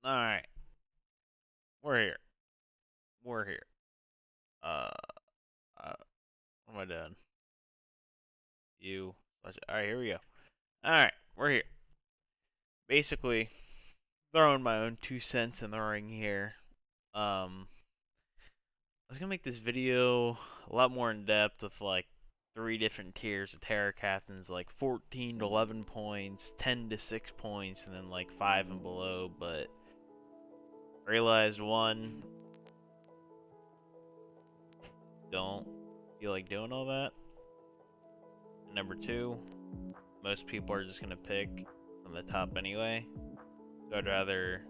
Alright, we're here. We're here. Uh, what am I doing? You. Alright, here we go. Alright, we're here. Basically, throwing my own 2 cents in the ring here. I was gonna make this video a lot more in depth with like 3 different tiers of Tera captains, like 14 to 11 points, 10 to 6 points, and then like 5 and below, but realized one, don't feel like doing all that. And number two, most people are just gonna pick from the top anyway. So I'd rather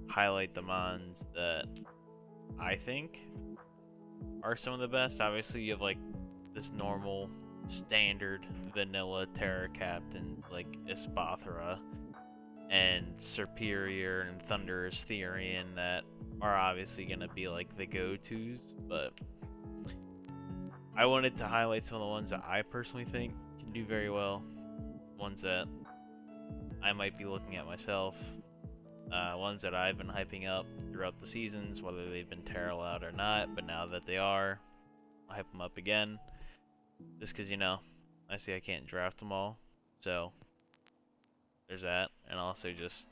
highlight the mons that I think are some of the best. Obviously, you have like this normal, standard, vanilla Terra Captain like Ispathra and Superior and Thunderous Therian that are obviously gonna be like the go-tos, but I wanted to highlight some of the ones that I personally think can do very well, ones that I might be looking at myself, ones that I've been hyping up throughout the seasons, whether they've been Terra allowed or not, but now that they are, I'll hype them up again. Just because, I see I can't draft them all. So, there's that. And also just,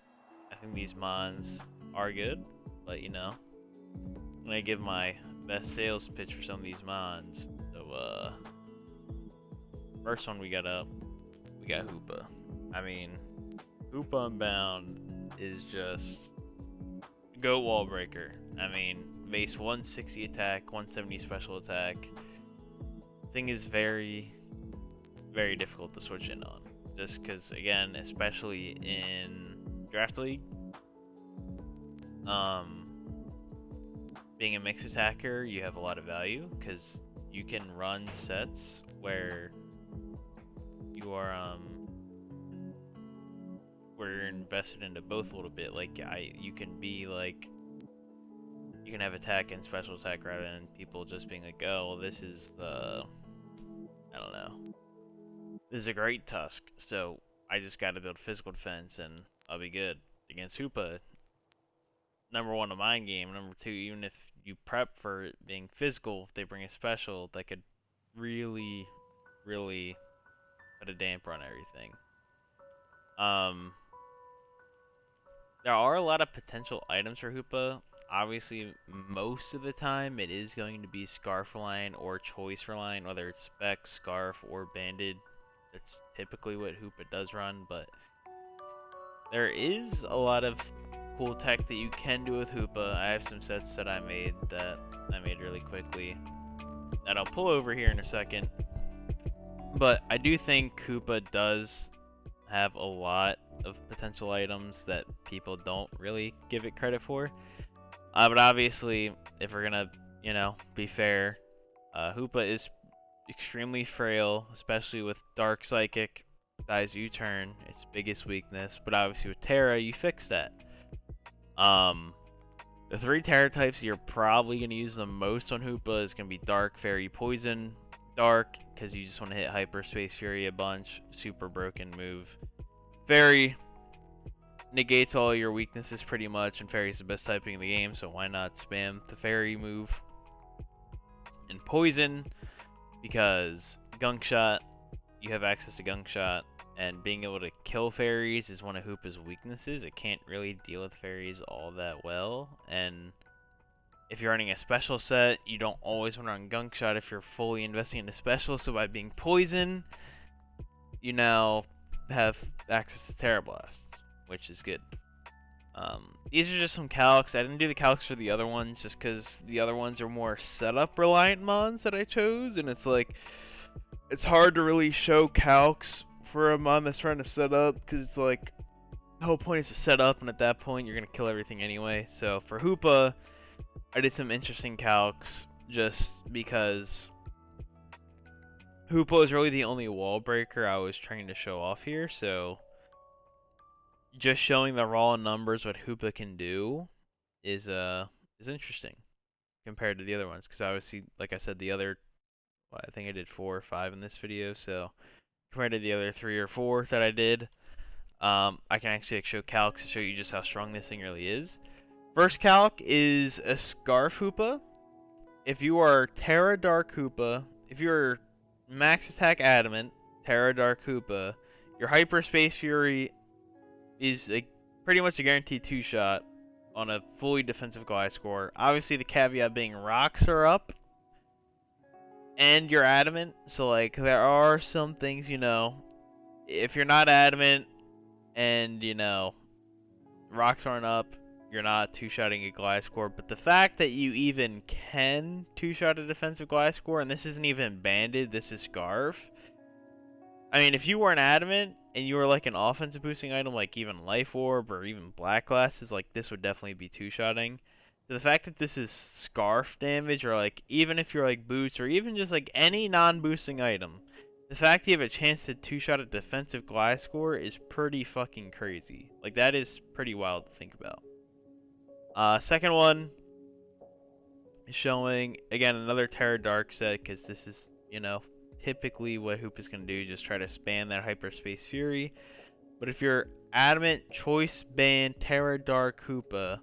I think these mons are good, but I'm going to give my best sales pitch for some of these mons. So, first one we got up, we got Hoopa. I mean, Hoopa Unbound is just go wall breaker. I mean, base 160 attack, 170 special attack. Thing is very, very difficult to switch in on. Just because, again, especially in Draft League, being a mixed attacker, you have a lot of value because you can run sets where you are where you're invested into both a little bit. Like you can be like you can have attack and special attack rather than people just being like, oh, well, this is I don't know. This is a great Tusk, so I just got to build physical defense and I'll be good against Hoopa. Number one, a mind game. Number two, even if you prep for it being physical, if they bring a special, that could really, really put a damper on everything. There are a lot of potential items for Hoopa. Obviously, most of the time, it is going to be Scarf Line or Choice Line, whether it's Spec, Scarf, or Banded. That's typically what Hoopa does run, but there is a lot of cool tech that you can do with Hoopa. I have some sets that I made really quickly that I'll pull over here in a second. But I do think Hoopa does have a lot of potential items that people don't really give it credit for. But obviously, if we're gonna, be fair, Hoopa is extremely frail, especially with Dark Psychic. Dies U-turn, its biggest weakness. But obviously with Tera, you fix that. The 3 Tera types you're probably gonna use the most on Hoopa is gonna be Dark, Fairy, Poison. Dark, because you just want to hit Hyperspace Fury a bunch. Super broken move. Fairy negates all your weaknesses pretty much, and Fairy's the best typing in the game, so why not spam the Fairy move? And Poison, because Gunk Shot, you have access to Gunk Shot, and being able to kill fairies is one of Hoopa's weaknesses. It can't really deal with fairies all that well, and if you're running a special set, you don't always want to run Gunk Shot if you're fully investing into special, so by being Poison, you now have access to Tera Blast, which is good. These are just some calcs. I didn't do the calcs for the other ones just because the other ones are more setup reliant mons that I chose, and it's like it's hard to really show calcs for a mon that's trying to set up because it's like the whole point is to set up, and at that point you're gonna kill everything anyway. So for Hoopa, I did some interesting calcs just because Hoopa is really the only wall breaker I was trying to show off here, so just showing the raw numbers what Hoopa can do is interesting compared to the other ones, because obviously, like I said, the other, well, I think I did 4 or 5 in this video, so compared to the other 3 or 4 that I did, I can actually like, show calcs to show you just how strong this thing really is. First calc is a Scarf Hoopa. If you are Tera Dark Hoopa, if you're Max Attack Adamant, Tera Dark Hoopa, your Hyperspace Fury is pretty much a guaranteed 2-shot on a fully defensive Gliscor. Obviously, the caveat being rocks are up, and you're Adamant. So, like, there are some things, you know, if you're not Adamant and, you know, rocks aren't up, you're not 2-shotting a Gliscor. But the fact that you even can 2-shot a defensive Gliscor, and this isn't even banded, this is Scarf. I mean, if you weren't Adamant and you were like an offensive boosting item, like even Life Orb or even Black Glasses, like this would definitely be 2-shotting. So the fact that this is Scarf damage, or like even if you're like Boots, or even just like any non-boosting item, the fact you have a chance to 2-shot a defensive Gliscor is pretty fucking crazy. Like that is pretty wild to think about. Second one is showing, again, another Tera Dark set, because this is, you know, typically what Hoopa's going to do, just try to spam that Hyperspace Fury. But if you're Adamant, Choice Band, Tera Dark Hoopa,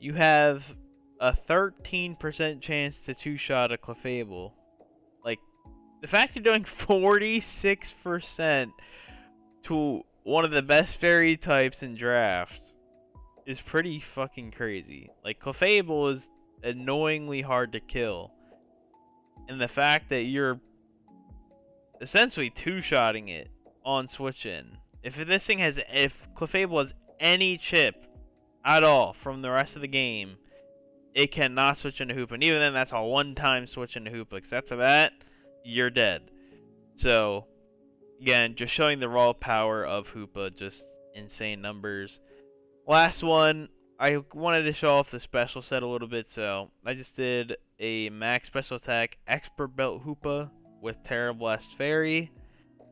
you have a 13% chance to 2-shot a Clefable. Like, the fact you're doing 46% to one of the best fairy types in draft is pretty fucking crazy. Like, Clefable is annoyingly hard to kill. And the fact that you're essentially 2-shotting it on switch in. If Clefable has any chip at all from the rest of the game, it cannot switch into Hoopa. And even then, that's a one-time switch into Hoopa. Because after that, you're dead. So, again, just showing the raw power of Hoopa. Just insane numbers. Last one, I wanted to show off the special set a little bit. So, I just did a max special attack Expert Belt Hoopa with Tera Blast Fairy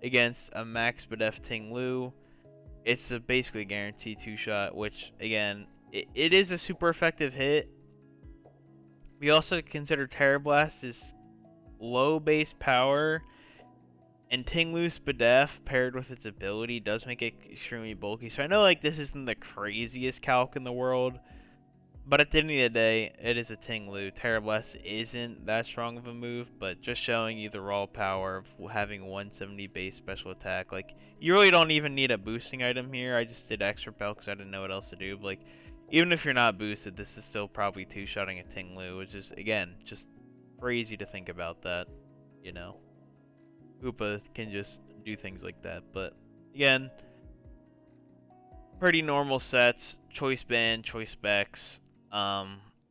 against a max Bedef Ting Lu. It's a basically guaranteed 2-shot, which, again, it is a super effective hit. We also consider Tera Blast is low base power, and Ting Lu's Bedef paired with its ability does make it extremely bulky. So I know like this isn't the craziest calc in the world, but at the end of the day, it is a Ting Lu. Tera Blast isn't that strong of a move, but just showing you the raw power of having 170 base special attack. Like, you really don't even need a boosting item here. I just did extra belt because I didn't know what else to do. But, like, even if you're not boosted, this is still probably 2-shotting a Ting Lu, which is, again, just crazy to think about that, you know. Hoopa can just do things like that. But, again, pretty normal sets. Choice Band, Choice Specs.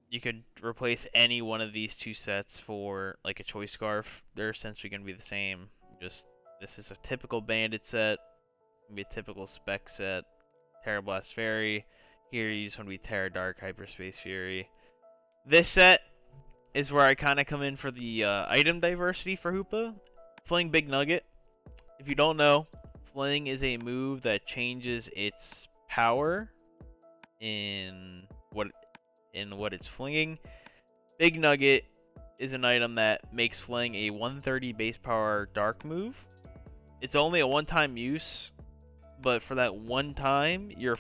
You could replace any one of these two sets for like a Choice Scarf. They're essentially going to be the same. Just this is a typical Bandit set. It's going to be a typical Spec set. Tera Blast Fairy. Here you just want to be Tera Dark Hyperspace Fury. This set is where I kind of come in for the item diversity for Hoopa. Fling Big Nugget. If you don't know, Fling is a move that changes its power in what it's flinging. Big Nugget is an item that makes Fling a 130 base power dark move. It's only a one-time use, but for that one time, you're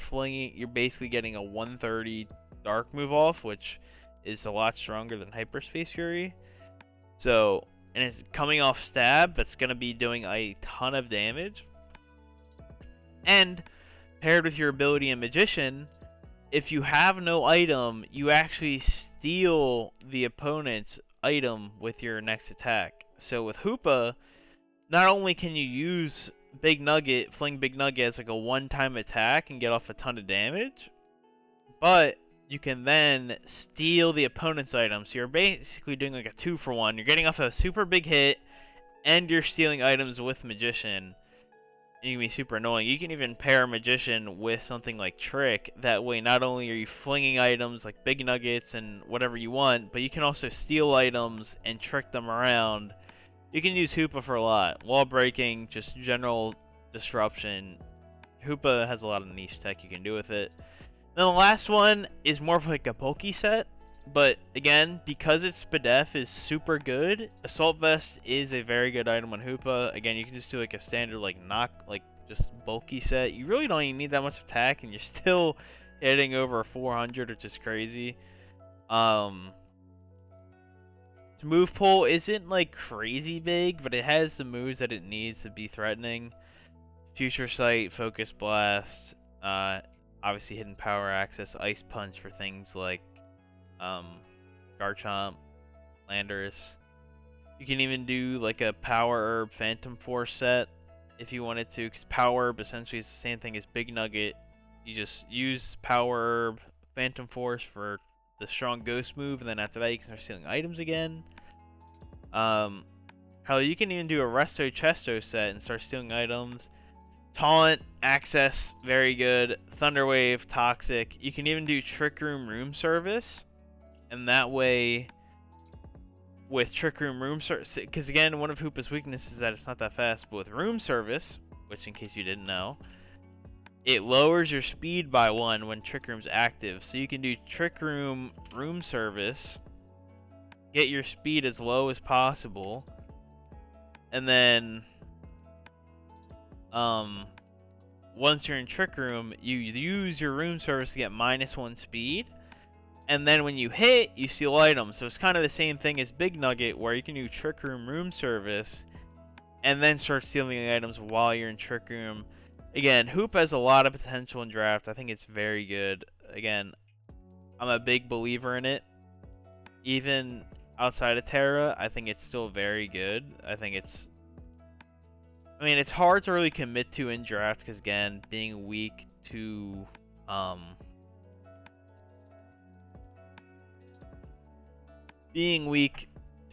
basically getting a 130 dark move off, which is a lot stronger than Hyperspace Fury. So, and it's coming off stab, that's going to be doing a ton of damage. And paired with your ability in Magician, if you have no item, you actually steal the opponent's item with your next attack. So with Hoopa, not only can you use Big Nugget, Fling Big Nugget as like a one-time attack and get off a ton of damage, but you can then steal the opponent's item. So you're basically doing like a 2-for-1. You're getting off a super big hit, and you're stealing items with Magician. You can be super annoying. You can even pair Magician with something like Trick. That way, not only are you flinging items like Big Nuggets and whatever you want, but you can also steal items and trick them around. You can use Hoopa for a lot. Wall breaking, just general disruption. Hoopa has a lot of niche tech you can do with it. Then the last one is more of like a bulky set. But again, because its Bedef is super good, Assault Vest is a very good item on Hoopa. Again, you can just do like a standard like just bulky set. You really don't even need that much attack, and you're still hitting over 400, which is crazy. Its move pool isn't like crazy big, but it has the moves that it needs to be threatening. Future Sight, Focus Blast, obviously Hidden Power Access, Ice Punch for things like Garchomp, Landorus. You can even do like a Power Herb Phantom Force set if you wanted to, because Power Herb essentially is the same thing as Big Nugget. You just use Power Herb Phantom Force for the strong Ghost move, and then after that you can start stealing items again. Hell, you can even do a Resto Chesto set and start stealing items. Taunt, Access, very good. Thunder Wave, Toxic. You can even do Trick Room Service, and that way, with Trick Room Service, because again, one of Hoopa's weaknesses is that it's not that fast, but with Room Service, which in case you didn't know, it lowers your speed by 1 when Trick Room's active. So you can do Trick Room Service, get your speed as low as possible, and then once you're in Trick Room, you use your Room Service to get -1 speed, and then when you hit, you steal items. So it's kind of the same thing as Big Nugget, where you can do Trick Room Service, and then start stealing items while you're in Trick Room. Again, Hoop has a lot of potential in draft. I think it's very good. Again, I'm a big believer in it. Even outside of Tera, I think it's still very good. I mean, it's hard to really commit to in draft because, again, being weak to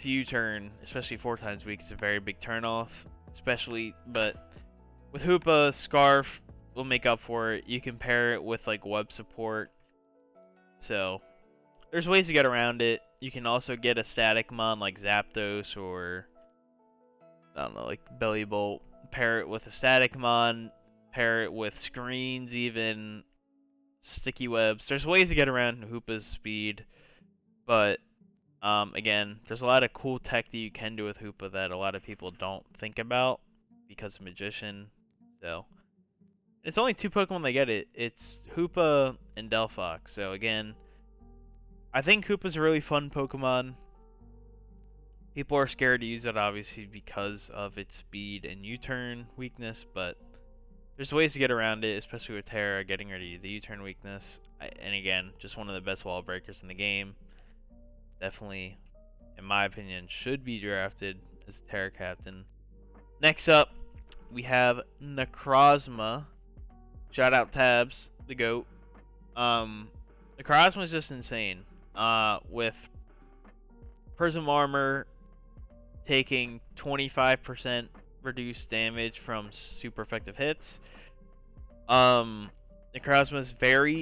U-turn, especially 4 times weak, is a very big turnoff. But with Hoopa, Scarf will make up for it. You can pair it with like web support, so there's ways to get around it. You can also get a static mon like Zapdos or I don't know, like Belly Bolt. Pair it with a static mon, pair it with screens, even sticky webs. There's ways to get around Hoopa's speed, but again, there's a lot of cool tech that you can do with Hoopa that a lot of people don't think about because of Magician. So it's only 2 Pokemon that get it. It's Hoopa and Delphox. So again, I think Hoopa's a really fun Pokemon. People are scared to use it, obviously, because of its speed and U-turn weakness, but there's ways to get around it, especially with Tera getting rid of the U-turn weakness. And again, just one of the best wall breakers in the game. Definitely, in my opinion, should be drafted as Tera captain. Next up, we have Necrozma. Shout out Tabs, the GOAT. Necrozma is just insane. With Prism Armor taking 25% reduced damage from super effective hits. Necrozma is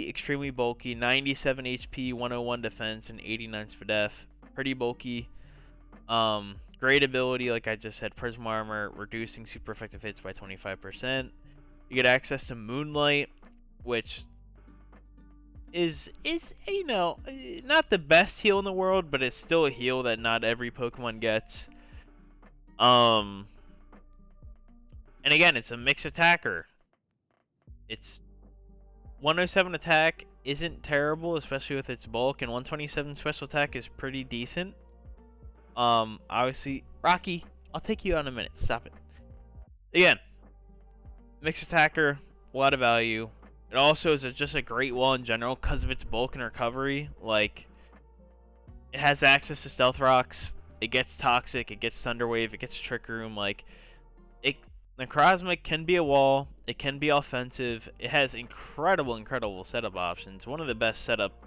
extremely bulky, 97 HP, 101 defense, and 89 SPDF. Pretty bulky. Great ability, like I just said, Prism Armor, reducing super effective hits by 25%. You get access to Moonlight, which is you know, not the best heal in the world, but it's still a heal that not every Pokemon gets. And again, it's a mixed attacker. It's 107 attack isn't terrible, especially with its bulk, and 127 special attack is pretty decent. Obviously, Rocky, I'll take you out in a minute. Stop it. Again, mixed attacker, a lot of value. It also is just a great wall in general because of its bulk and recovery. Like, it has access to Stealth Rocks. It gets Toxic. It gets Thunder Wave. It gets Trick Room. Like, Necrozma can be a wall. It can be offensive. It has incredible setup options. One of the best setup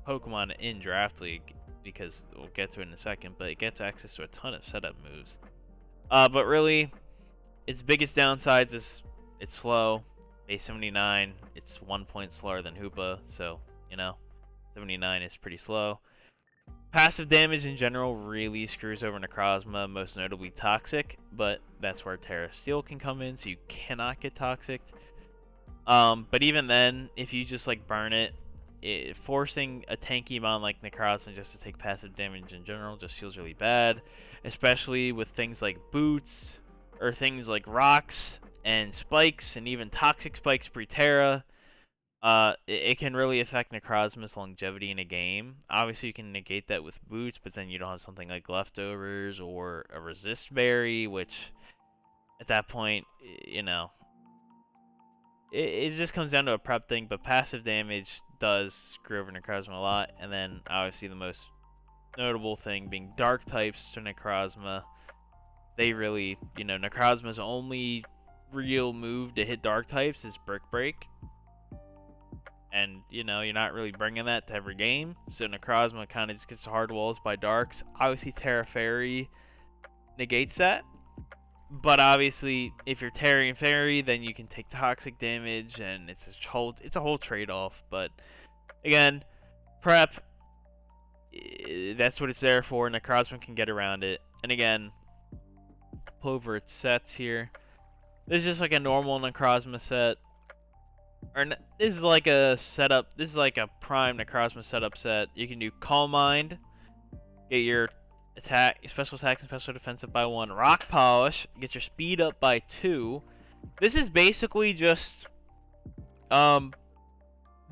Pokemon in Draft League, because we'll get to it in a second, but it gets access to a ton of setup moves. But really, its biggest downsides is it's slow. Base 79, it's 1 point slower than Hoopa, so, you know, 79 is pretty slow. Passive damage in general really screws over Necrozma, most notably Toxic, but that's where Tera Steel can come in, so you cannot get Toxic. But even then, if you just like burn it, forcing a tanky mon like Necrozma just to take passive damage in general just feels really bad, especially with things like boots or things like rocks and spikes, and even toxic spikes pre-Tera. It can really affect Necrozma's longevity in a game. Obviously, you can negate that with boots, but then you don't have something like leftovers or a resist berry, which at that point, you know, it just comes down to a prep thing. But passive damage does screw over Necrozma a lot, and then obviously the most notable thing being dark types to Necrozma. They really, Necrozma's only real move to hit dark types is Brick Break. And, you're not really bringing that to every game. So Necrozma kind of just gets hard walls by darks. Obviously, Tera Fairy negates that. But obviously, if you're Terry and Fairy, then you can take toxic damage, and it's a whole trade-off. But again, prep, that's what it's there for. Necrozma can get around it. And again, pull over its sets here. This is just like a normal Necrozma set. This is like a setup. This is like a prime Necrozma setup set. You can do Calm Mind, get your special attack and special defensive by 1. Rock Polish, get your speed up by 2. This is basically just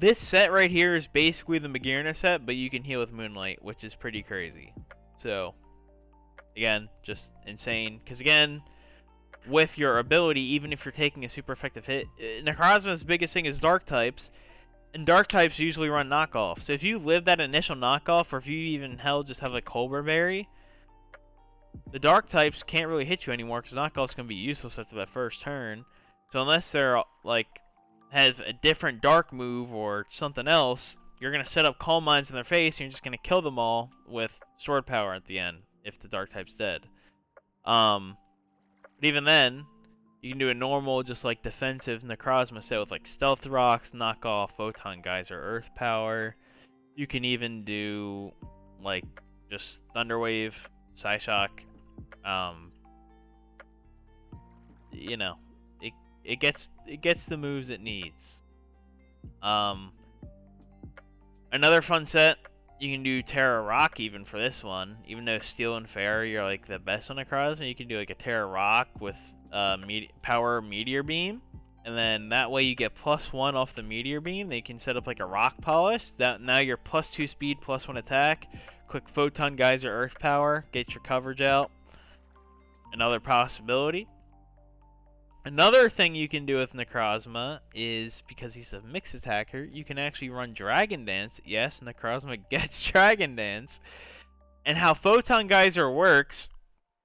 this set right here is basically the Magirna set, but you can heal with Moonlight, which is pretty crazy. So again, just insane. Because again, with your ability, even if you're taking a super effective hit, Necrozma's biggest thing is dark types, and dark types usually run knockoff. So if you live that initial knockoff, or if you even just have like Colbur Berry, the dark types can't really hit you anymore because knockoff's gonna be useless after that first turn. So unless they're like have a different dark move or something else, you're gonna set up Calm Minds in their face, and you're just gonna kill them all with Sword Power at the end if the dark type's dead. But even then, you can do a normal, just like defensive Necrozma set with like Stealth Rocks, Knockoff, Photon Geyser, Earth Power. You can even do like just Thunderwave, Psyshock. It gets the moves it needs. Another fun set. You can do Tera Rock even for this one. Even though Steel and Fairy are like the best on Necrozma, you can do like a Tera Rock with Power Meteor Beam. And then that way you get +1 off the Meteor Beam. They can set up like a Rock Polish. Now you're +2 speed, +1 attack. Quick Photon Geyser Earth Power. Get your coverage out. Another possibility. Another thing you can do with Necrozma is, because he's a mixed attacker, you can actually run Dragon Dance. Yes, Necrozma gets Dragon Dance. And how Photon Geyser works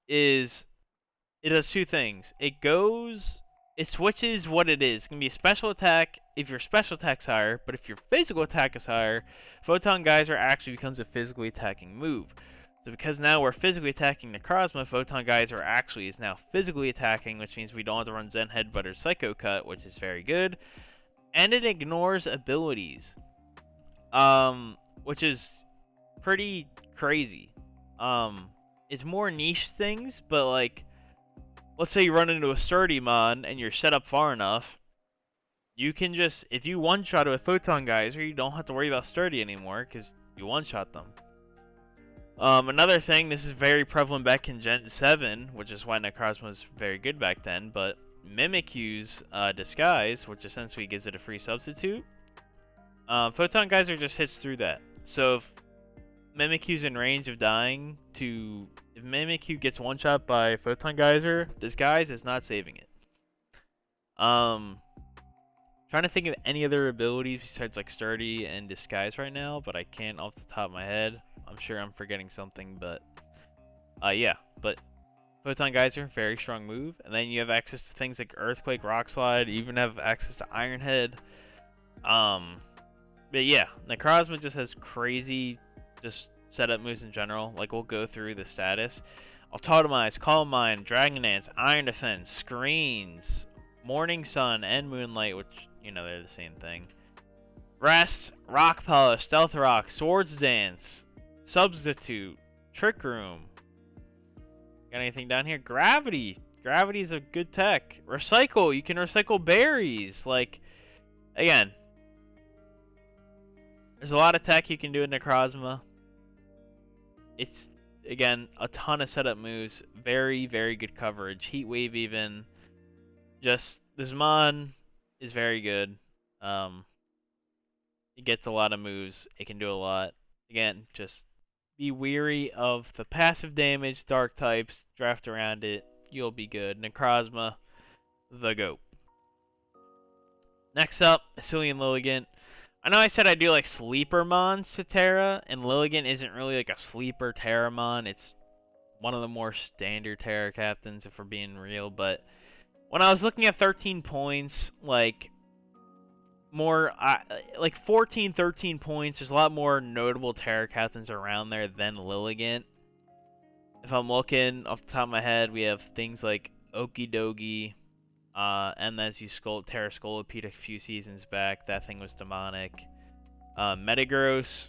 is it does two things. It switches what it is. It's going to be a special attack if your special attack's higher, but if your physical attack is higher, Photon Geyser actually becomes a physically attacking move. So because now we're physically attacking Necrozma, Photon Geyser actually is now physically attacking, which means we don't have to run Zen Headbutt or Psycho Cut, which is very good. And it ignores abilities, which is pretty crazy. It's more niche things, but like, let's say you run into a Sturdy Mon and you're set up far enough, you can just, if you one-shot with Photon Geyser, you don't have to worry about Sturdy anymore because you one-shot them. Another thing, this is very prevalent back in Gen 7, which is why Necrozma was very good back then, but Mimikyu's Disguise, which essentially gives it a free substitute, Photon Geyser just hits through that. So if Mimikyu's in range of dying if Mimikyu gets one-shot by Photon Geyser, Disguise is not saving it. Trying to think of any other abilities besides like Sturdy and Disguise right now, but I can't off the top of my head. I'm sure I'm forgetting something, but yeah. But Photon Geyser, very strong move, and then you have access to things like Earthquake, Rock Slide. You even have access to Iron Head. But yeah, Necrozma just has crazy just setup moves in general. Like, we'll go through the status. Autotomize, Calm Mind, Dragon Dance, Iron Defense, Screens, Morning Sun, and Moonlight, which, they're the same thing. Rest, Rock Polish, Stealth Rock, Swords Dance, Substitute, Trick Room. Got anything down here? Gravity. Gravity is a good tech. Recycle. You can recycle berries. Like, again, there's a lot of tech you can do in Necrozma. It's, again, a ton of setup moves. Very, very good coverage. Heat Wave even. Just this mon is very good. It gets a lot of moves. It can do a lot. Again, just be weary of the passive damage, dark types, draft around it. You'll be good. Necrozma, the GOAT. Next up, Asilian Lilligant. I know I said I do like sleeper mons to Tera, and Lilligant isn't really like a sleeper Tera mon. It's one of the more standard Tera captains, if we're being real. But when I was looking at 13 points, like more like 14, 13 points, there's a lot more notable Tera captains around there than Lilligant. If I'm looking off the top of my head, we have things like Okidogi, and as you Terra Scolipede a few seasons back, that thing was demonic. Metagross,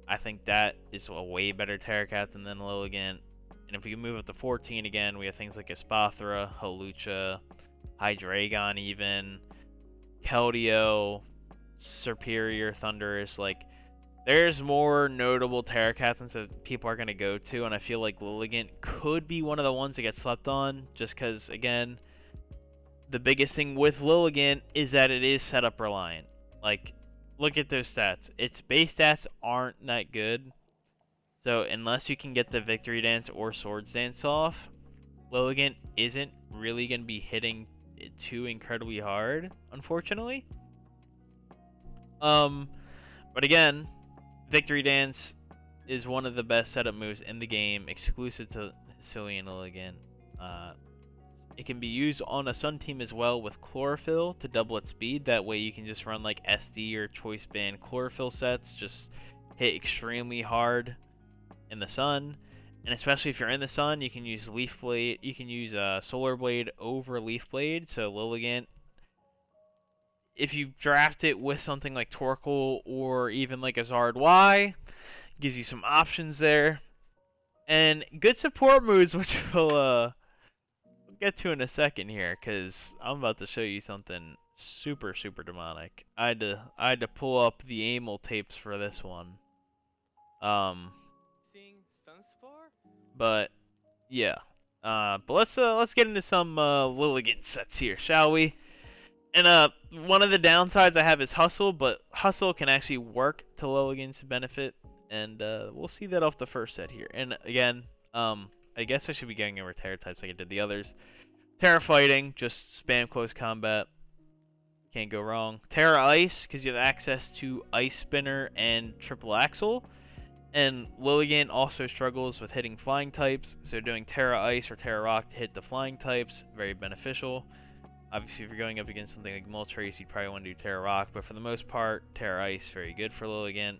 I think that is a way better Terra captain than Lilligant. And if we can move up to 14 again, we have things like Espathra, Hawlucha, Hydreigon even, Keldeo, Superior, Thundurus. Like, there's more notable Terra captains that people are going to go to, and I feel like Lilligant could be one of the ones that get slept on, just because, again, the biggest thing with Lilligant is that it is setup reliant. Like, look at those stats. Its base stats aren't that good. So unless you can get the Victory Dance or Swords Dance off, Lilligant isn't really going to be hitting it too incredibly hard, unfortunately. But again, Victory Dance is one of the best setup moves in the game, exclusive to Asilian Lilligant. It can be used on a Sun team as well with Chlorophyll to double its speed. That way you can just run like SD or Choice Band Chlorophyll sets, just hit extremely hard in the Sun. And especially if you're in the Sun, you can use Leaf Blade. You can use Solar Blade over Leaf Blade. So Lilligant, if you draft it with something like Torkoal or even like a Zard Y, gives you some options there. And good support moves, which we'll get to in a second here, because I'm about to show you something super, super demonic. I had to pull up the Amel tapes for this one. But yeah. But let's get into some Lilligant sets here, shall we? And one of the downsides I have is Hustle, but Hustle can actually work to Lilligant's benefit, and we'll see that off the first set here. And again, I guess I should be going over Terra types like I did the others. Terra Fighting, just spam close combat. Can't go wrong. Terra Ice, because you have access to Ice Spinner and Triple Axle. And Lilligant also struggles with hitting flying types, so doing Terra Ice or Terra Rock to hit the flying types, very beneficial. Obviously, if you're going up against something like Moltres, you'd probably want to do Terra Rock, but for the most part, Terra Ice, very good for Lilligant.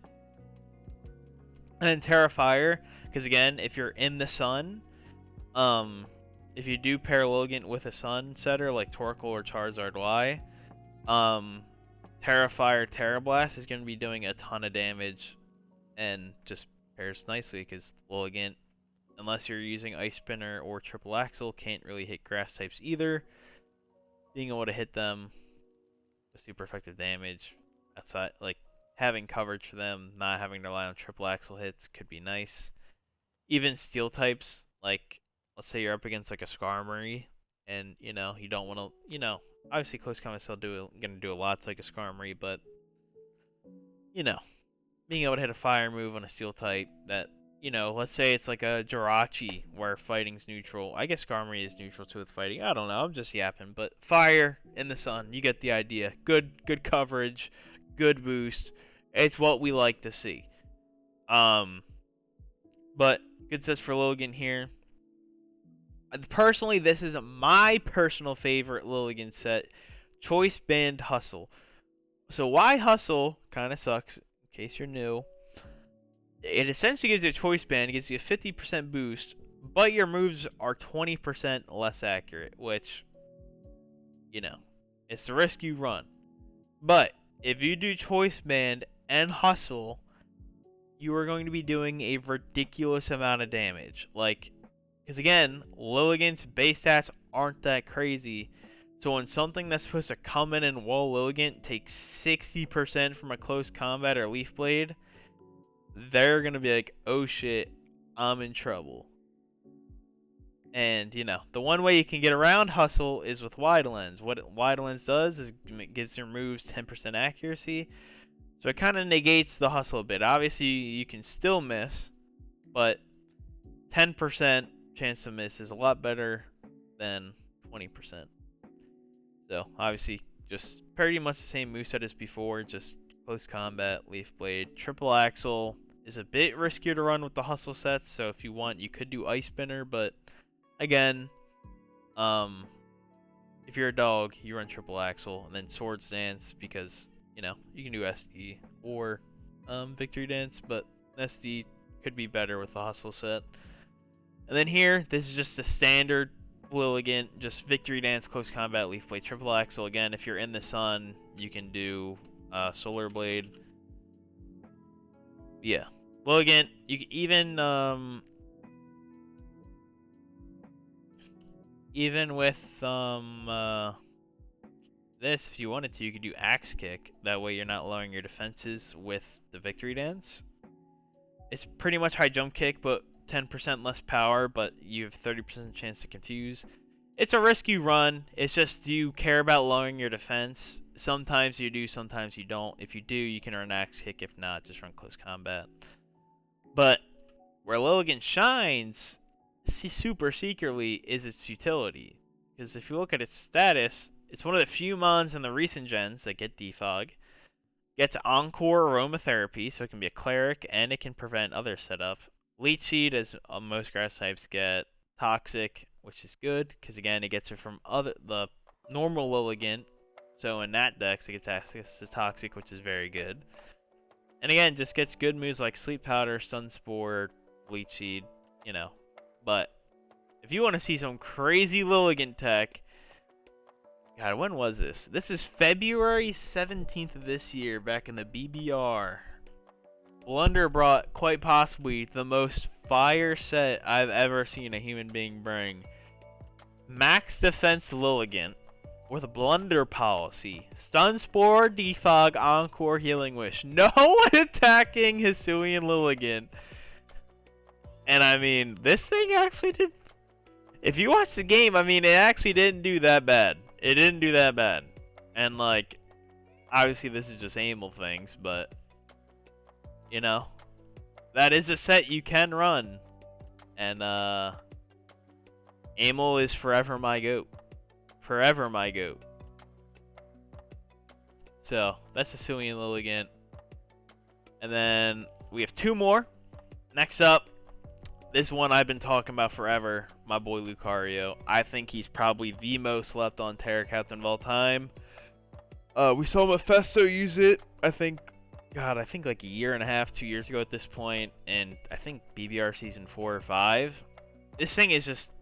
And then Terra Fire, because again, if you're in the Sun, if you do pair Lilligant with a Sun setter like Torkoal or Charizard Y, Terra Fire, Terra Blast is going to be doing a ton of damage and just pairs nicely because Lilligant, unless you're using Ice Spinner or Triple Axle, can't really hit grass types either. Being able to hit them with super effective damage outside, like having coverage for them, not having to rely on Triple Axle hits could be nice. Even steel types, like let's say you're up against like a Skarmory, and you don't want to, obviously close combat still gonna do a lot to like a Skarmory, but being able to hit a fire move on a steel type that, let's say it's like a Jirachi where fighting's neutral. I guess Skarmory is neutral too with fighting. I don't know. I'm just yapping. But fire in the Sun, you get the idea. Good coverage, good boost. It's what we like to see. But good sets for Lilligant here. Personally, this is my personal favorite Lilligant set. Choice Band Hustle. So why Hustle kind of sucks, in case you're new. It essentially gives you a choice band, it gives you a 50% boost, but your moves are 20% less accurate, which, it's the risk you run. But if you do choice band and hustle, you are going to be doing a ridiculous amount of damage. Like, because again, Lilligant's base stats aren't that crazy. So when something that's supposed to come in and wall Lilligant takes 60% from a close combat or Leaf Blade, they're going to be like, oh shit, I'm in trouble. And, you know, the one way you can get around Hustle is with Wide Lens. What Wide Lens does is it gives your moves 10% accuracy. So it kind of negates the Hustle a bit. Obviously, you can still miss, but 10% chance to miss is a lot better than 20%. So, obviously, just pretty much the same moveset as before, just close combat, leaf blade. Triple axle is a bit riskier to run with the Hustle sets, so if you want, you could do Ice Spinner, but again, if you're a dog, you run triple axle, and then Sword Dance because, you know, you can do SD or Victory Dance, but SD could be better with the Hustle set. And then here, this is just a standard Lilligant, just Victory Dance, Close Combat, Leaf Blade, Triple Axle. Again, if you're in the sun, you can do Solar Blade. Yeah. Lilligant, you can even with this, if you wanted to, you could do Axe Kick. That way you're not lowering your defenses with the Victory Dance. It's pretty much high jump kick, but 10% less power, but you have 30% chance to confuse. It's a risky run. It's just, do you care about lowering your defense? Sometimes you do, sometimes you don't. If you do, you can run Axe Kick. If not, just run Close Combat. But where Lilligant shines super secretly is its utility. Because if you look at its status, it's one of the few mons in the recent gens that get defog. Gets Encore Aromatherapy, so it can be a cleric, and it can prevent other setup. Leech Seed, as most grass types get. Toxic, which is good, because again, it gets it from the normal Lilligant. So in that dex, it gets access to Toxic, which is very good. And again, just gets good moves like Sleep Powder, Sun Spore, Leech Seed, you know. But if you want to see some crazy Lilligant tech, God, when was this? This is February 17th of this year, back in the BBR. Blunder brought quite possibly the most fire set I've ever seen a human being bring. Max Defense Lilligant with a Blunder policy. Stun Spore, Defog, Encore, Healing Wish. No one attacking Hisuian Lilligant. And I mean, this thing actually did... If you watch the game, I mean, it actually didn't do that bad. It didn't do that bad. And, like, obviously this is just Amel things, but, you know, that is a set you can run. And, Amel is forever my goat. Forever my goat. So, that's Hisuian Lilligant. And then, we have two more. Next up, this one I've been talking about forever, my boy Lucario. I think he's probably the most slept on Tera captain of all time. We saw Mephisto use it, I think like a year and a half, 2 years ago at this point, and I think BBR season 4 or 5. This thing is just,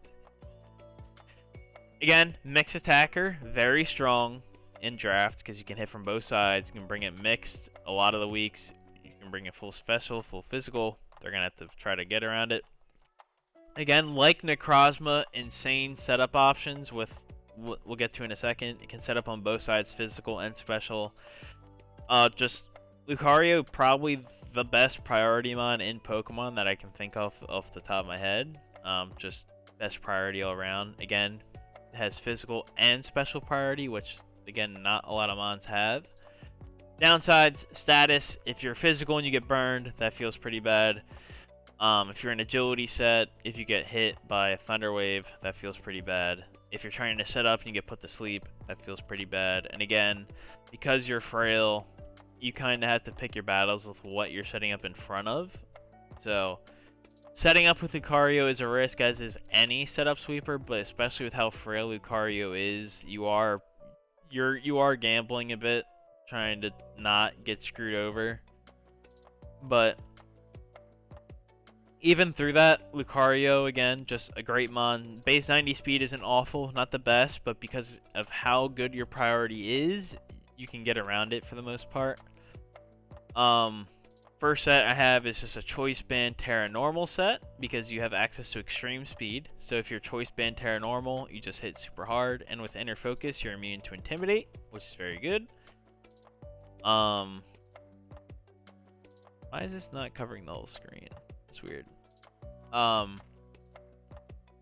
again, mixed attacker, very strong in draft because you can hit from both sides. You can bring it mixed a lot of the weeks. You can bring it full special, full physical. They're going to have to try to get around it. Again, like Necrozma, insane setup options with we'll get to in a second. It can set up on both sides, physical and special. Just Lucario, probably the best priority mon in Pokemon that I can think of off the top of my head. Just best priority all around. Again, it has physical and special priority, which again not a lot of mons have. Downsides, status. If you're physical and you get burned, that feels pretty bad. If you're an agility set, if you get hit by a Thunder Wave, that feels pretty bad. If you're trying to set up and you get put to sleep, that feels pretty bad. And again, because you're frail, you kind of have to pick your battles with what you're setting up in front of. So, setting up with Lucario is a risk, as is any setup sweeper, but especially with how frail Lucario is, you are gambling a bit, trying to not get screwed over. But even through that, Lucario, again, just a great mon. Base 90 speed isn't awful, not the best, but because of how good your priority is, you can get around it for the most part. First set I have is just a Choice Band Tera Normal set, because you have access to extreme speed. So if you're Choice Band Tera Normal, you just hit super hard, and with Inner Focus, you're immune to Intimidate, which is very good. Why is this not covering the whole screen? It's weird.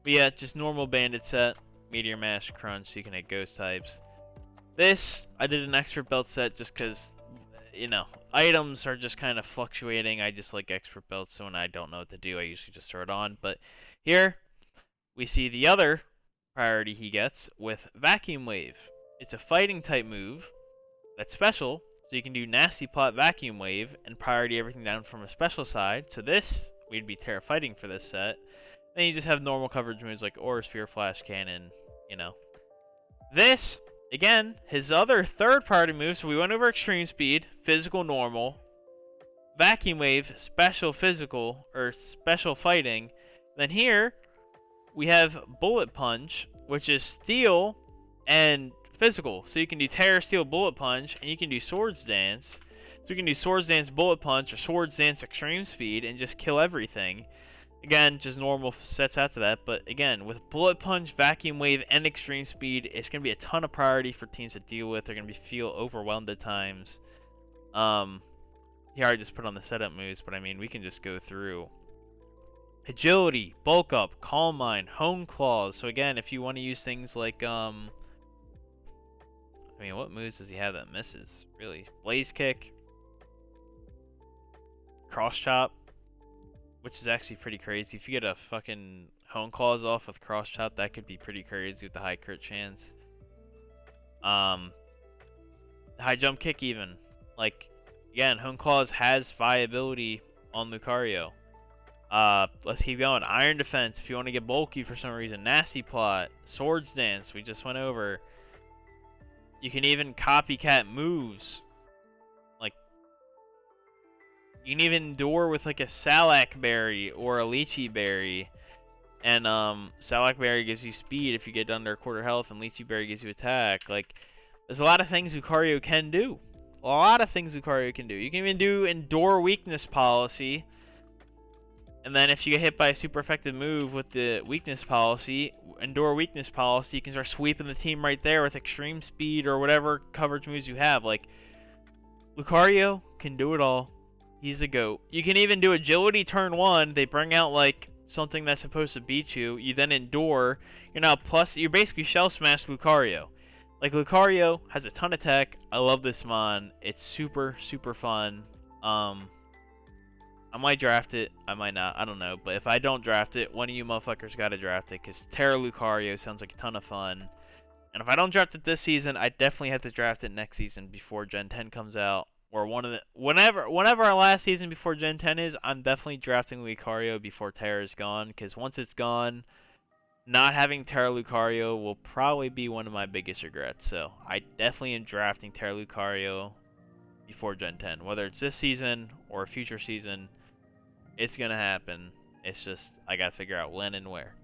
But yeah, just normal bandit set, meteor mash, crunch, so you can hit ghost types. This, I did an expert belt set just because, you know, items are just kind of fluctuating. I just like expert belts, so when I don't know what to do, I usually just throw it on. But here, we see the other priority he gets with Vacuum Wave. It's a fighting type move that's special, so you can do Nasty Plot Vacuum Wave and priority everything down from a special side. So this, we'd be Tera fighting for this set. Then you just have normal coverage moves like Aura Sphere, Flash Cannon, you know. This, again, his other third priority move, so we went over Extreme Speed, Physical Normal, Vacuum Wave, Special Physical, or Special Fighting. Then here, we have Bullet Punch, which is Steel and Physical. So you can do Terror, Steel, Bullet Punch, and you can do Swords Dance. So you can do Swords Dance, Bullet Punch, or Swords Dance, Extreme Speed, and just kill everything. Again, just normal sets after that, but again, with Bullet Punch, Vacuum Wave, and Extreme Speed, it's going to be a ton of priority for teams to deal with. They're going to feel overwhelmed at times. Here I just put on the setup moves, but I mean, we can just go through. Agility, Bulk Up, Calm Mind, Hone Claws. So again, if you want to use things like, I mean, what moves does he have that misses? Really? Blaze Kick, Cross Chop, which is actually pretty crazy. If you get a fucking Hone Claws off with Cross Chop, that could be pretty crazy with the high crit chance. High Jump Kick even. Like, again, Hone Claws has viability on Lucario. Let's keep going. Iron Defense, if you want to get bulky for some reason. Nasty Plot, Swords Dance, we just went over. You can even copycat moves. Like, you can even endure with like a Salac Berry or a Lychee Berry. And Salac Berry gives you speed if you get under a quarter health, and Lychee Berry gives you attack. Like, there's a lot of things Lucario can do. A lot of things Lucario can do. You can even do Endure Weakness Policy. And then if you get hit by a super effective move with the Weakness Policy, Endure Weakness Policy, you can start sweeping the team right there with Extreme Speed or whatever coverage moves you have. Like, Lucario can do it all. He's a GOAT. You can even do Agility turn 1. They bring out, like, something that's supposed to beat you. You then Endure. You're now plus... You're basically Shell Smash Lucario. Like, Lucario has a ton of tech. I love this mon. It's super, super fun. I might draft it. I might not. I don't know. But if I don't draft it, one of you motherfuckers got to draft it. Because Tera Lucario sounds like a ton of fun. And if I don't draft it this season, I definitely have to draft it next season before Gen 10 comes out. Or whenever our last season before Gen 10 is, I'm definitely drafting Lucario before Tera is gone. Because once it's gone, not having Tera Lucario will probably be one of my biggest regrets. So I definitely am drafting Tera Lucario before Gen 10. Whether it's this season or a future season, it's going to happen. It's just, I got to figure out when and where.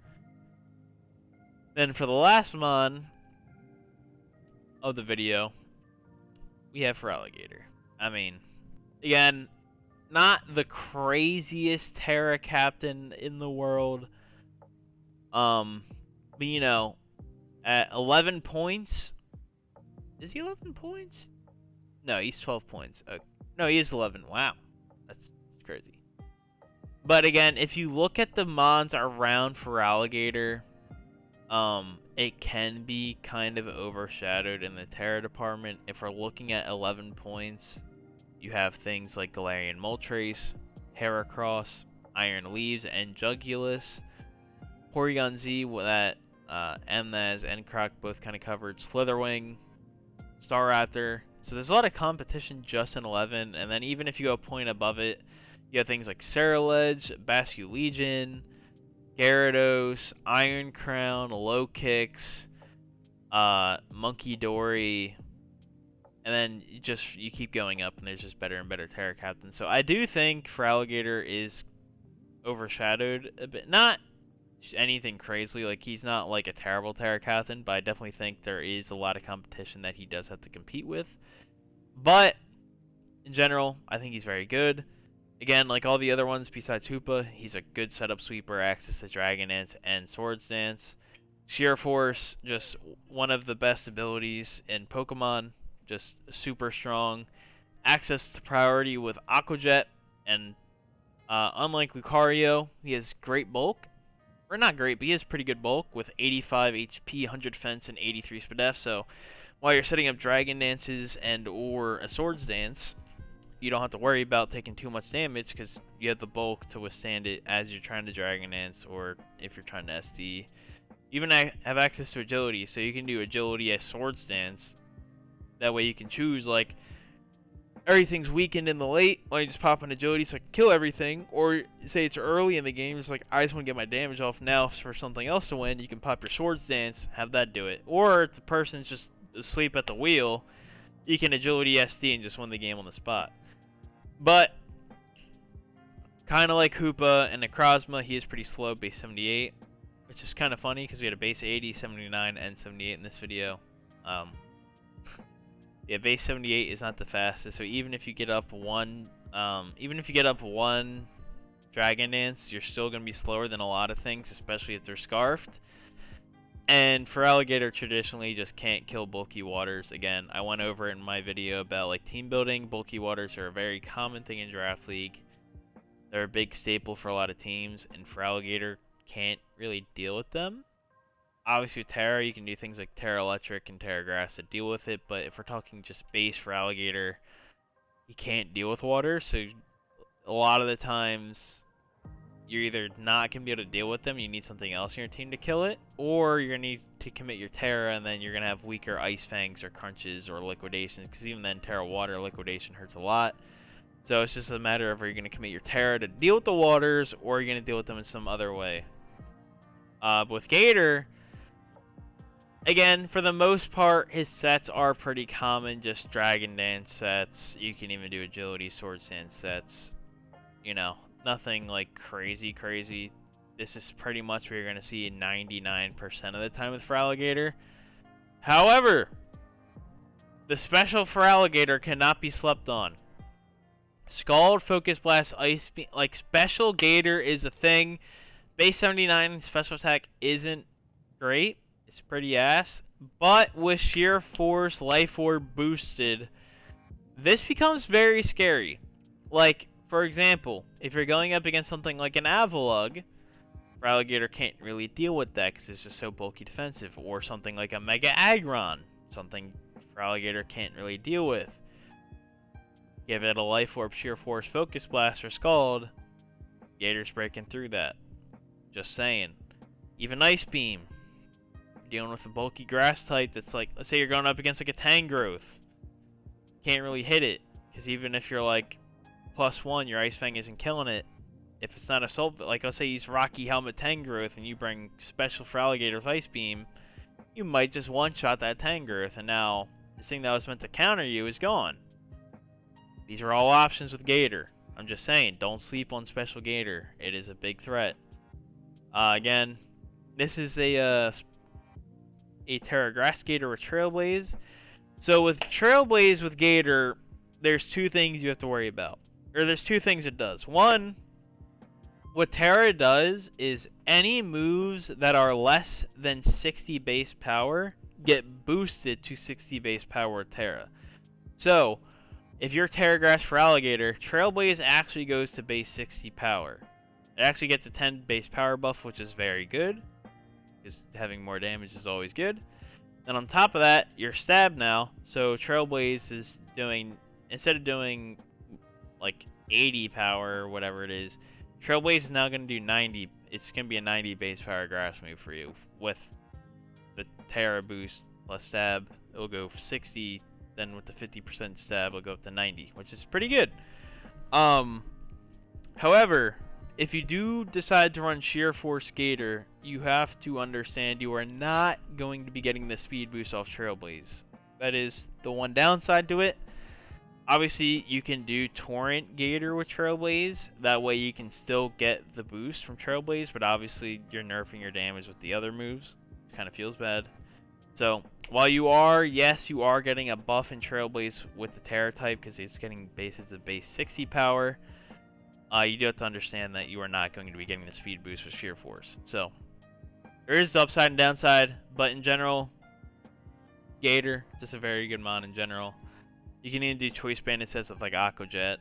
Then for the last mon of the video, we have Feraligatr. I mean, again, not the craziest Tera captain in the world. But you know, at 11 points, is he 11 points? No, he's 12 points. No, he is 11. Wow, that's crazy. But again, if you look at the mons around Feraligatr, it can be kind of overshadowed in the Tera department. If we're looking at 11 points, you have things like Galarian Moltres, Heracross, Iron Leaves, and Jugulus. Porygon Z, that Mnaz and Croc both kind of covered. Slitherwing, Staraptor. So there's a lot of competition just in 11. And then even if you go a point above it, you have things like Ceruledge, Basculegion, Gyarados, Iron Crown, Low Kicks, Monkey Dory, and then you keep going up, and there's just better and better Tera captains. So I do think Feraligatr is overshadowed a bit. Not anything crazy, like he's not like a terrible Tera captain, but I definitely think there is a lot of competition that he does have to compete with. But in general, I think he's very good. Again, like all the other ones besides Hoopa, he's a good setup sweeper, access to Dragon Dance and Swords Dance. Sheer Force, just one of the best abilities in Pokemon, just super strong. Access to priority with Aqua Jet, and unlike Lucario, he has great bulk. or not great, but he has pretty good bulk with 85 HP, 100 defense, and 83 spadef. So while you're setting up dragon dances and or a swords dance, you don't have to worry about taking too much damage because you have the bulk to withstand it as you're trying to dragon dance or if you're trying to SD. You even have access to agility, so you can do agility as swords dance. That way you can choose, like, everything's weakened in the late, why don't you just pop an agility so I can kill everything, or say it's early in the game, it's like, I just want to get my damage off now for something else to win, you can pop your swords dance, have that do it. Or if the person's just asleep at the wheel, you can agility SD and just win the game on the spot. But, kind of like Hoopa and Necrozma, he is pretty slow, base 78, which is kind of funny because we had a base 80, 79, and 78 in this video. Yeah, base 78 is not the fastest, so even if you get up one dragon dance, you're still gonna be slower than a lot of things, especially if they're scarfed. And for alligator, traditionally, just can't kill bulky waters. Again, I went over it in my video about like team building. Bulky waters are a very common thing in Draft League. They're a big staple for a lot of teams, and for alligator, can't really deal with them. Obviously with Tera, you can do things like Tera Electric and Tera Grass to deal with it, but if we're talking just base for alligator, you can't deal with water, so a lot of the times you're either not going to be able to deal with them, you need something else in your team to kill it, or you're going to need to commit your Tera, and then you're going to have weaker Ice Fangs or Crunches or Liquidations, because even then Tera Water Liquidation hurts a lot. So it's just a matter of, are you going to commit your Tera to deal with the waters, or are you going to deal with them in some other way? But with Gator, again, for the most part, his sets are pretty common, just Dragon Dance sets. You can even do Agility Sword Dance sets. You know, nothing like crazy. This is pretty much where you're going to see 99% of the time with Alligator. However, the special for Alligator cannot be slept on. Scald, Focus Blast, Ice Beam, like Special Gator is a thing. Base 79 special attack isn't great. It's pretty ass. But with Sheer Force, Life Orb boosted, this becomes very scary. Like, for example, if you're going up against something like an Avalugg, Alligator can't really deal with that because it's just so bulky defensive. Or something like a Mega Aggron, something Alligator can't really deal with. Give it a Life Orb, Sheer Force, Focus Blast, or Scald, Gator's breaking through that. Just saying. Even Ice Beam. Dealing with a bulky grass type that's like, let's say you're going up against like a Tangrowth. Can't really hit it. Because even if you're like +1, your Ice Fang isn't killing it. If it's not Assault, like let's say he's Rocky Helmet Tangrowth and you bring special for Alligator with Ice Beam, you might just one-shot that Tangrowth, and now this thing that was meant to counter you is gone. These are all options with Gator. I'm just saying, don't sleep on Special Gator. It is a big threat. Again, this is a Tera Grass Gator with Trailblaze. So with Trailblaze with Gator, there's two things you have to worry about. Or there's two things it does. One, what Tera does is any moves that are less than 60 base power get boosted to 60 base power with Tera. So, if you're Tera Grass for Alligator, Trailblaze actually goes to base 60 power. It actually gets a 10 base power buff, which is very good, because having more damage is always good. And on top of that, you're Stab now, so Trailblaze is doing, instead of doing like 80 power or whatever it is, Trailblaze is now going to do 90. It's going to be a 90 base power grass move for you. With the Tera boost plus Stab, it'll go 60. Then with the 50% stab, it'll go up to 90, which is pretty good. However, if you do decide to run Sheer Force Gator, you have to understand you are not going to be getting the speed boost off Trailblaze. That is the one downside to it. Obviously, you can do Torrent Gator with Trailblaze. That way you can still get the boost from Trailblaze, but obviously you're nerfing your damage with the other moves. Kind of feels bad. So, while you are, yes, you are getting a buff in Trailblaze with the Tera type because it's getting based at base 60 power, you do have to understand that you are not going to be getting the speed boost with Sheer Force. So, there is the upside and downside, but in general, Gator, just a very good mon in general. You can even do Choice Bandit sets with like Aquajet.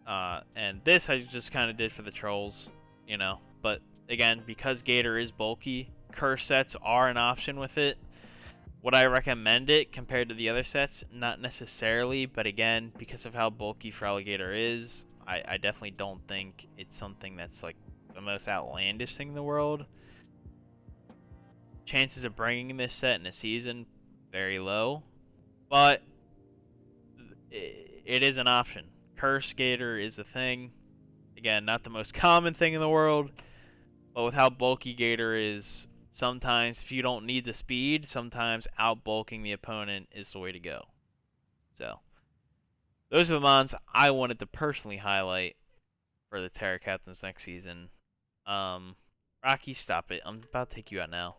And this I just kind of did for the trolls, you know, but again, because Gator is bulky, curse sets are an option with it. Would I recommend it compared to the other sets? Not necessarily, but again, because of how bulky Feraligatr is, I definitely don't think it's something that's like the most outlandish thing in the world. Chances of bringing this set in a season, very low, but it is an option. Curse Gator is a thing. Again, not the most common thing in the world, but with how bulky Gator is, sometimes if you don't need the speed, sometimes outbulking the opponent is the way to go. So, those are the mons I wanted to personally highlight for the Tera Captains next season. Rocky, stop it. I'm about to take you out now.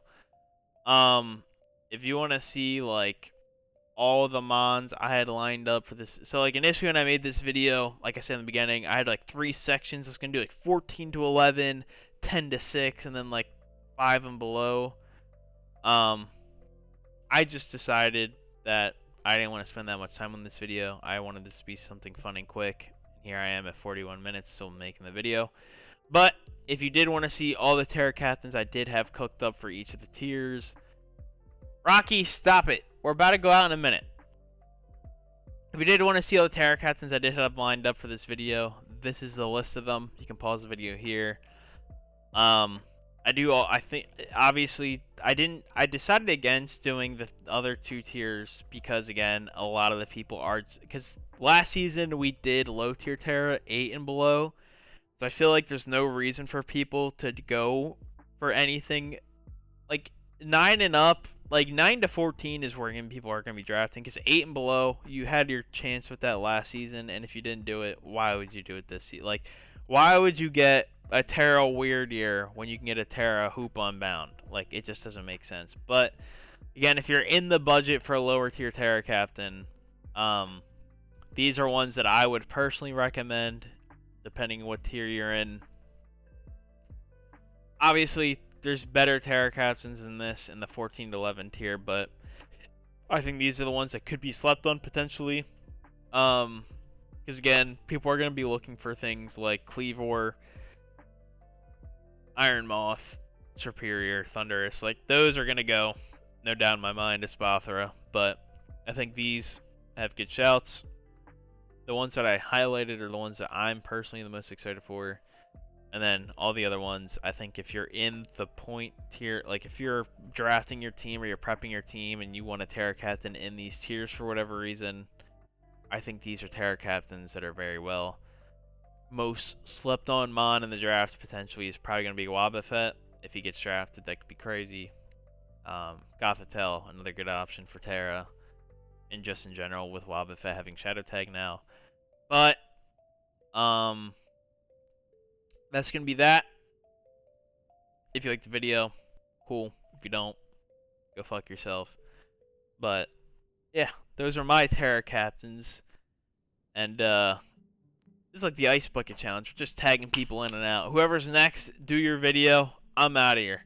If you want to see, like, all the mons I had lined up for this. So, like, initially when I made this video, like I said in the beginning, I had, like, 3 sections. I was going to do, like, 14 to 11, 10 to 6, and then, like, 5 and below. I just decided that I didn't want to spend that much time on this video. I wanted this to be something fun and quick. Here I am at 41 minutes still making the video. But if you did want to see all the Tera Captains I did have cooked up for each of the tiers, Rocky, stop it. We're about to go out in a minute. If you did want to see all the Tera Captains I did have lined up for this video, this is the list of them. You can pause the video here. I think, obviously, I decided against doing the other 2 tiers because, again, a lot of the people are, because last season we did low tier Tera, 8 and below, so I feel like there's no reason for people to go for anything, like, 9 and up, like, 9 to 14 is where people are going to be drafting, because 8 and below, you had your chance with that last season, and if you didn't do it, why would you do it this season? Like, why would you get a Tera weird year when you can get a Tera hoop unbound? Like, it just doesn't make sense. But again, if you're in the budget for a lower tier Tera captain, these are ones that I would personally recommend, depending on what tier you're in. Obviously, there's better Tera captains than this in the 14 to 11 tier, but I think these are the ones that could be slept on potentially. Because again, people are going to be looking for things like Cleavor, Iron Moth, Superior, Thunderous. Like, those are going to go, no doubt in my mind, to Spathra. But I think these have good shouts. The ones that I highlighted are the ones that I'm personally the most excited for. And then all the other ones, I think if you're in the point tier, like if you're drafting your team or you're prepping your team and you want a Tera Captain in these tiers for whatever reason, I think these are Tera Captains that are very well. Most slept on mon in the draft potentially is probably going to be Wobbuffet. If he gets drafted, that could be crazy. Gothitelle, another good option for Tera. And just in general with Wobbuffet having Shadow Tag now. But, that's going to be that. If you liked the video, cool. If you don't, go fuck yourself. But, yeah, those are my Tera Captains. And, this is like the Ice Bucket Challenge. We're just tagging people in and out. Whoever's next, do your video. I'm out of here.